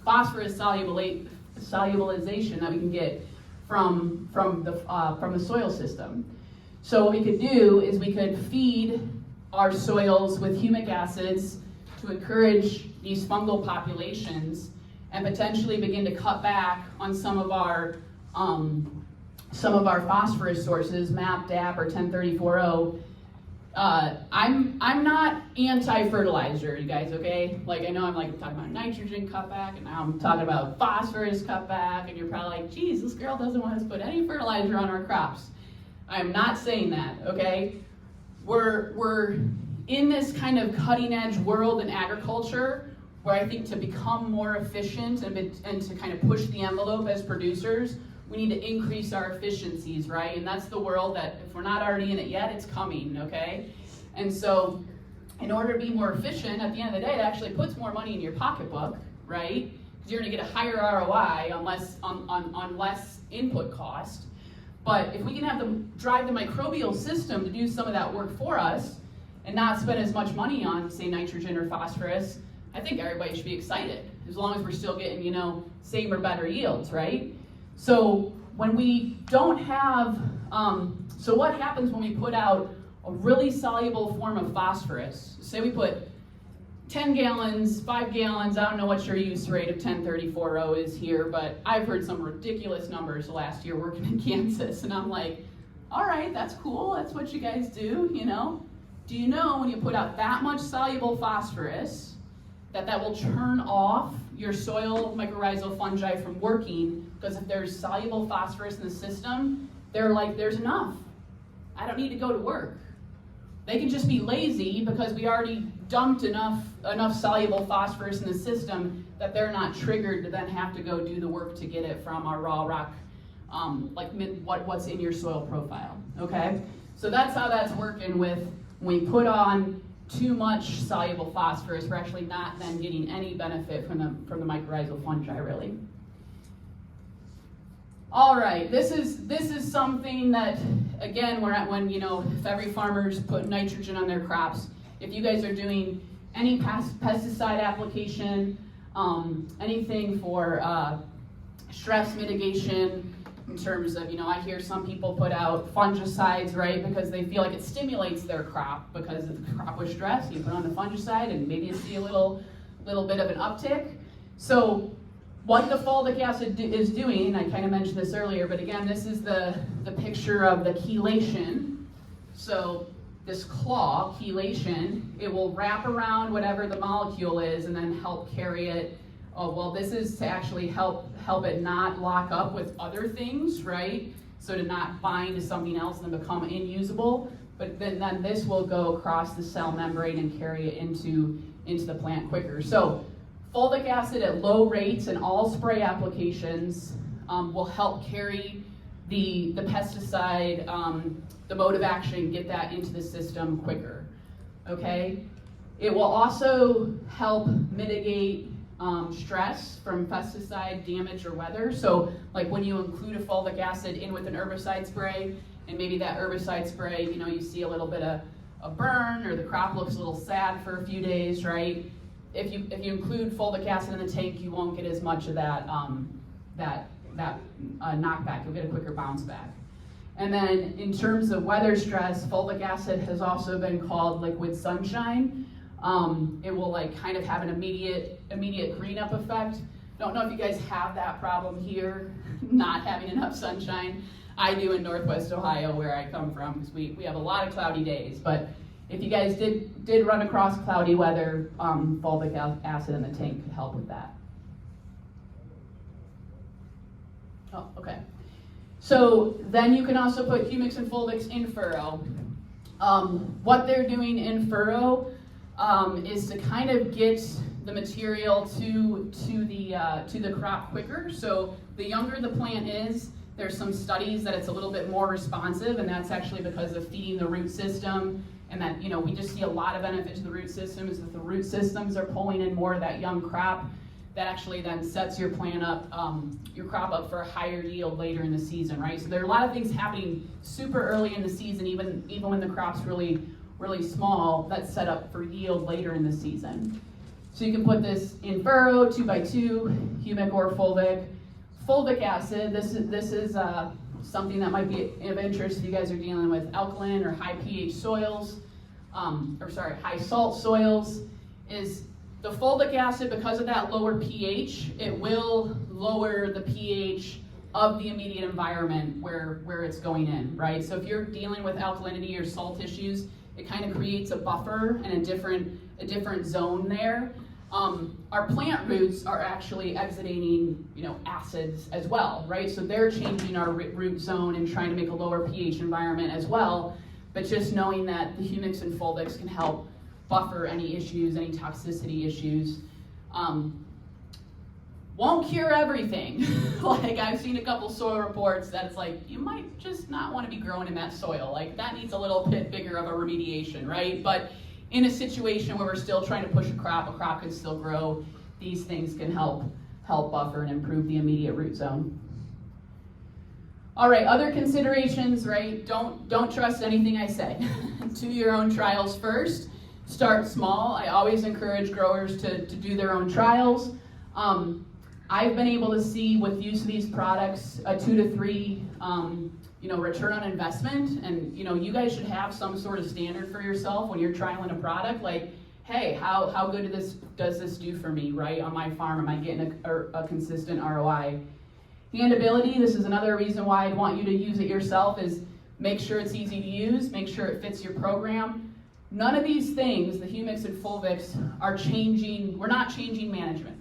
phosphorus solubilization that we can get from the soil system. So what we could do is we could feed our soils with humic acids to encourage these fungal populations and potentially begin to cut back on some of our phosphorus sources, MAP, DAP, or 1034O. I'm not anti-fertilizer, you guys, okay? Like, I know I'm like talking about nitrogen cutback, and now I'm talking about phosphorus cutback, and you're probably like, geez, this girl doesn't want us to put any fertilizer on our crops. I'm not saying that, okay? We're in this kind of cutting-edge world in agriculture where I think to become more efficient and to kind of push the envelope as producers, we need to increase our efficiencies, right? And that's the world that, if we're not already in it yet, it's coming, okay? And so in order to be more efficient, at the end of the day, it actually puts more money in your pocketbook, right? Because you're gonna get a higher ROI on less input cost. But if we can drive the microbial system to do some of that work for us and not spend as much money on, say, nitrogen or phosphorus, I think everybody should be excited, as long as we're still getting, same or better yields, right? So when we don't have, so what happens when we put out a really soluble form of phosphorus? Say we put 10 gallons, 5 gallons, I don't know what your use rate of 1034O is here, but I've heard some ridiculous numbers last year working in Kansas, and I'm like, all right, that's cool, that's what you guys do, Do you know when you put out that much soluble phosphorus, that will turn off your soil mycorrhizal fungi from working, because if there's soluble phosphorus in the system, they're like, there's enough. I don't need to go to work. They can just be lazy because we already dumped enough soluble phosphorus in the system that they're not triggered to then have to go do the work to get it from our raw rock, what's in your soil profile, okay? So that's how that's working with, when we put on too much soluble phosphorus, we're actually not then getting any benefit from the mycorrhizal fungi, really. All right, this is something that, again, if every farmer's put nitrogen on their crops, if you guys are doing any pesticide application, anything for stress mitigation, in terms of, I hear some people put out fungicides, right, because they feel like it stimulates their crop, because if the crop was stressed, you put on the fungicide and maybe you see a little bit of an uptick. So what the fulvic acid is doing, I kind of mentioned this earlier, but again, this is the picture of the chelation. So this claw, chelation, it will wrap around whatever the molecule is and then help carry it. Oh, well, this is to actually help it not lock up with other things, right? So to not bind to something else and become inusable. But then this will go across the cell membrane and carry it into the plant quicker. So fulvic acid at low rates in all spray applications will help carry the pesticide, the mode of action, get that into the system quicker, okay? It will also help mitigate stress from pesticide damage or weather. So like when you include a fulvic acid in with an herbicide spray, and maybe that herbicide spray, you see a little bit of a burn, or the crop looks a little sad for a few days, right? If you include fulvic acid in the tank, you won't get as much of that knockback. You'll get a quicker bounce back. And then in terms of weather stress, fulvic acid has also been called liquid sunshine. It will kind of have an immediate green up effect. Don't know if you guys have that problem here, not having enough sunshine. I do in Northwest Ohio, where I come from, because we have a lot of cloudy days. But if you guys did run across cloudy weather, fulvic acid in the tank could help with that. Oh, okay. So then you can also put humics and fulvics in furrow. What they're doing in furrow is to kind of get the material to the crop quicker. So the younger the plant is, there's some studies that it's a little bit more responsive, and that's actually because of feeding the root system. And that, we just see a lot of benefit to the root system, is that the root systems are pulling in more of that young crop. That actually then sets your plant up, your crop up for a higher yield later in the season, right? So there are a lot of things happening super early in the season, even when the crop's really small, that's set up for yield later in the season. So you can put this in furrow, 2x2, humic or fulvic. Fulvic acid, this is something that might be of interest if you guys are dealing with alkaline or high pH soils, high salt soils, is the fulvic acid, because of that lower pH, it will lower the pH of the immediate environment where it's going in, right? So if you're dealing with alkalinity or salt issues, it kind of creates a buffer and a different zone there. Our plant roots are actually exiting, acids as well, right? So they're changing our root zone and trying to make a lower pH environment as well. But just knowing that the humics and fulvics can help buffer any issues, any toxicity issues. Won't cure everything. I've seen a couple soil reports that it's you might just not want to be growing in that soil. That needs a little bit bigger of a remediation, right? But in a situation where we're still trying to push a crop can still grow, these things can help buffer and improve the immediate root zone. All right, other considerations, right? Don't trust anything I say. Do your own trials first. Start small. I always encourage growers to do their own trials. I've been able to see with use of these products a 2 to 3 return on investment, and you guys should have some sort of standard for yourself when you're trialing a product, hey, how good does this do for me, right, on my farm? Am I getting a consistent ROI? Handability, this is another reason why I'd want you to use it yourself, is make sure it's easy to use, make sure it fits your program. None of these things, the humics and fulvics, are changing. We're not changing management.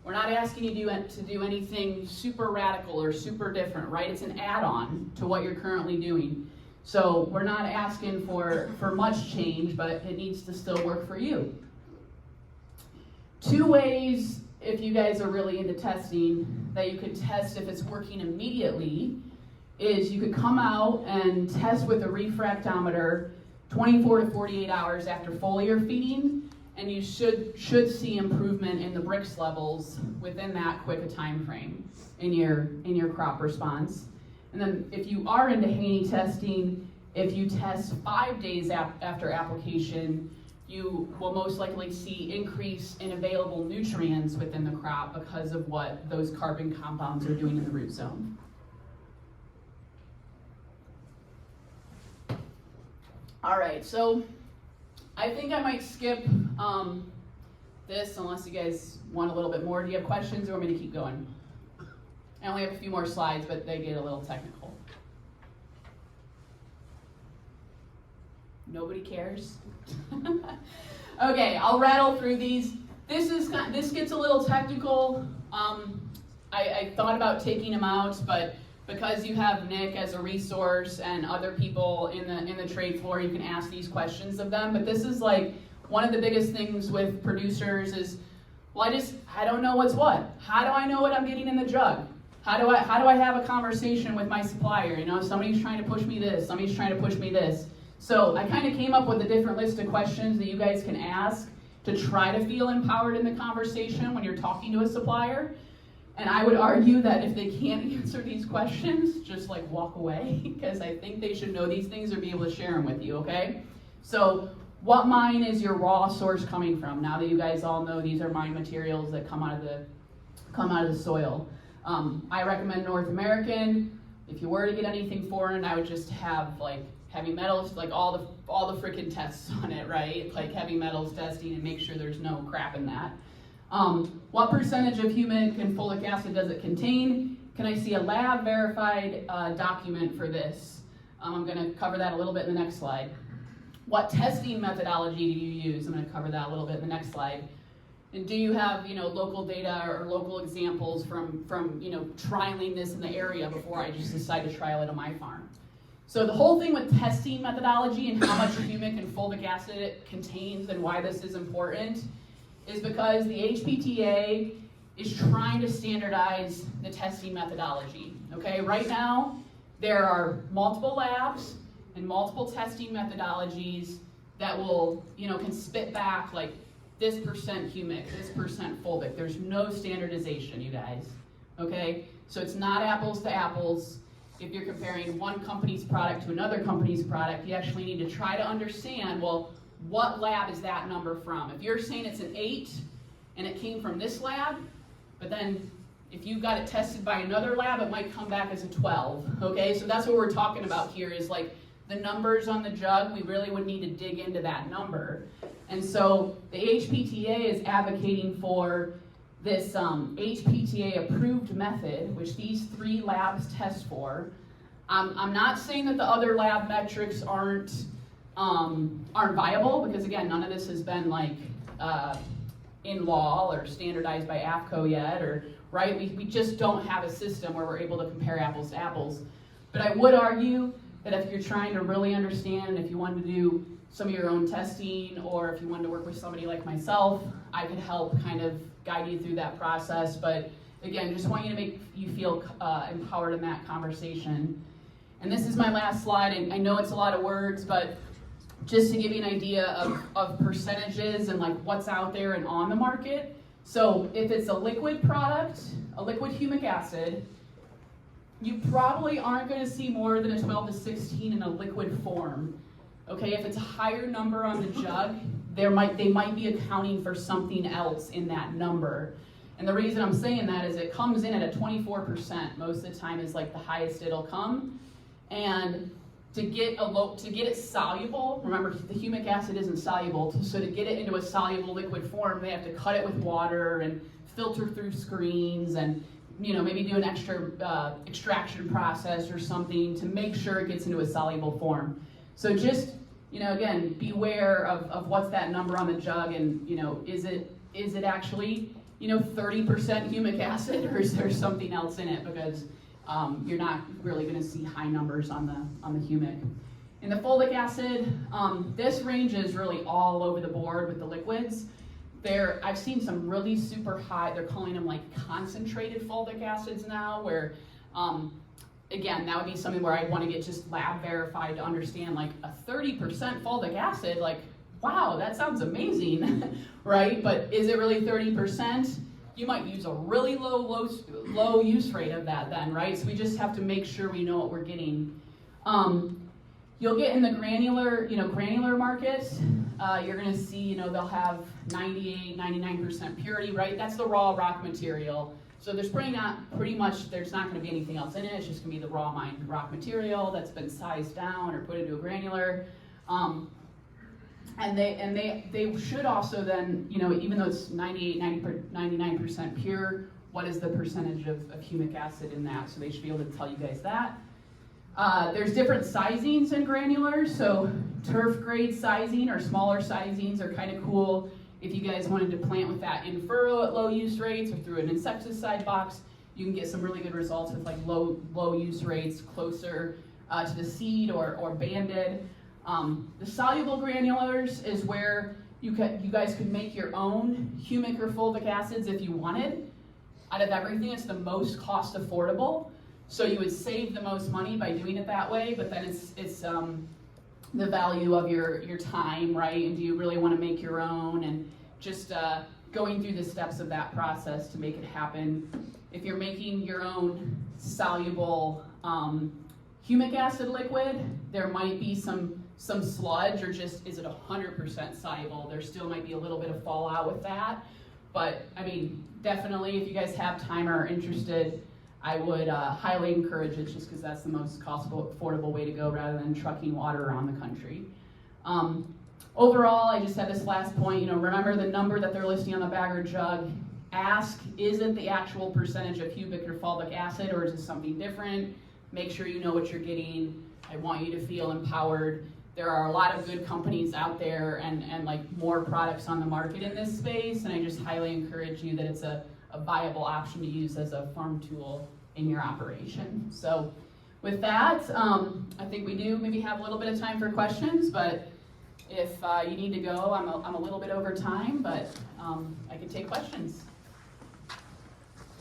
We're not asking you to do anything super radical or super different, right? It's an add-on to what you're currently doing. So we're not asking for much change, but it needs to still work for you. 2 ways, if you guys are really into testing, that you could test if it's working immediately is you could come out and test with a refractometer 24 to 48 hours after foliar feeding, and you should see improvement in the Brix levels within that quick a time frame in your crop response. And then if you are into Haney testing, if you test 5 days after application, you will most likely see increase in available nutrients within the crop because of what those carbon compounds are doing in the root zone. All right, so I think I might skip this unless you guys want a little bit more. Do you have questions or want me to keep going? I only have a few more slides, but they get a little technical. Nobody cares? Okay, I'll rattle through these. This gets a little technical. I thought about taking them out, but because you have Nick as a resource and other people in the trade floor, you can ask these questions of them. But this is like one of the biggest things with producers is, well, I don't know what's what. How do I know what I'm getting in the jug? How do I have a conversation with my supplier? You know, somebody's trying to push me this, somebody's trying to push me this. So I kind of came up with a different list of questions that you guys can ask to try to feel empowered in the conversation when you're talking to a supplier. And I would argue that if they can't answer these questions, just like walk away, because I think they should know these things or be able to share them with you, okay? So what mine is your raw source coming from? Now that you guys all know these are mine materials that come out of the soil. I recommend North American. If you were to get anything foreign, I would just have like heavy metals, like all the freaking tests on it, right? Like heavy metals testing and make sure there's no crap in that. What percentage of humic and folic acid does it contain? Can I see a lab verified document for this? I'm going to cover that a little bit in the next slide. What testing methodology do you use? I'm going to cover that a little bit in the next slide. And do you have, local data or local examples from trialing this in the area before I just decide to trial it on my farm? So the whole thing with testing methodology and how much humic and fulvic acid it contains and why this is important is because the HPTA is trying to standardize the testing methodology. Okay, right now there are multiple labs and multiple testing methodologies that will, can spit back like this percent humic, this percent fulvic. There's no standardization, you guys. Okay, so it's not apples to apples. If you're comparing one company's product to another company's product, you actually need to try to understand, well, what lab is that number from? If you're saying it's an 8 and it came from this lab, but then if you got it tested by another lab, it might come back as a 12, okay? So that's what we're talking about here is like the numbers on the jug, we really would need to dig into that number. And so the HPTA is advocating for this HPTA approved method, which these 3 labs test for. I'm not saying that the other lab metrics aren't viable, because again, none of this has been like in law or standardized by AFCO yet, or right? We just don't have a system where we're able to compare apples to apples. But I would argue that if you're trying to really understand, if you wanted to do some of your own testing, or if you wanted to work with somebody like myself, I could help kind of guide you through that process. But again, just want you to make you feel empowered in that conversation. And this is my last slide, and I know it's a lot of words, but just to give you an idea of percentages and like what's out there and on the market. So if it's a liquid product, a liquid humic acid, you probably aren't going to see more than a 12 to 16 in a liquid form. Okay, if it's a higher number on the jug, they might be accounting for something else in that number. And the reason I'm saying that is it comes in at a 24%. Most of the time is like the highest it'll come. And to get it soluble, remember the humic acid isn't soluble, so to get it into a soluble liquid form, they have to cut it with water and filter through screens and maybe do an extra extraction process or something to make sure it gets into a soluble form. So just again, beware of what's that number on the jug, and is it actually 30% humic acid, or is there something else in it? Because you're not really going to see high numbers on the humic. In the fulvic acid, this range is really all over the board with the liquids. I've seen some really super high, they're calling them like concentrated fulvic acids now, where, again, that would be something where I'd want to get just lab verified to understand, like a 30% fulvic acid, like, wow, that sounds amazing, right? But is it really 30%? You might use a really low use rate of that then, right? So we just have to make sure we know what we're getting. You'll get in the granular market, you're gonna see, they'll have 98, 99% purity, right? That's the raw rock material. So there's there's not gonna be anything else in it. It's just gonna be the raw rock material that's been sized down or put into a granular. And they should also then, even though it's 98, 99% pure, what is the percentage of humic acid in that? So they should be able to tell you guys that. There's different sizings in granulars, so turf grade sizing or smaller sizings are kind of cool. If you guys wanted to plant with that in furrow at low use rates or through an insecticide box, you can get some really good results with like low use rates closer to the seed or banded. The soluble granulars is where you guys could make your own humic or fulvic acids if you wanted. Out of everything, it's the most cost affordable. So you would save the most money by doing it that way, but then it's the value of your time, right? And do you really want to make your own? And just going through the steps of that process to make it happen. If you're making your own soluble humic acid liquid, there might be some sludge, or just, is it 100% soluble? There still might be a little bit of fallout with that. But I mean, definitely if you guys have time or are interested, I would highly encourage it, just because that's the most cost-affordable way to go rather than trucking water around the country. Overall, I just had this last point, remember the number that they're listing on the bag or jug. Ask, is it the actual percentage of humic or fulvic acid, or is it something different? Make sure you know what you're getting. I want you to feel empowered. There are a lot of good companies out there and like more products on the market in this space, and I just highly encourage you that it's a viable option to use as a farm tool in your operation. So with that, I think we do maybe have a little bit of time for questions, but if you need to go, I'm a little bit over time, but I can take questions.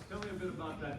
Tell me a bit about that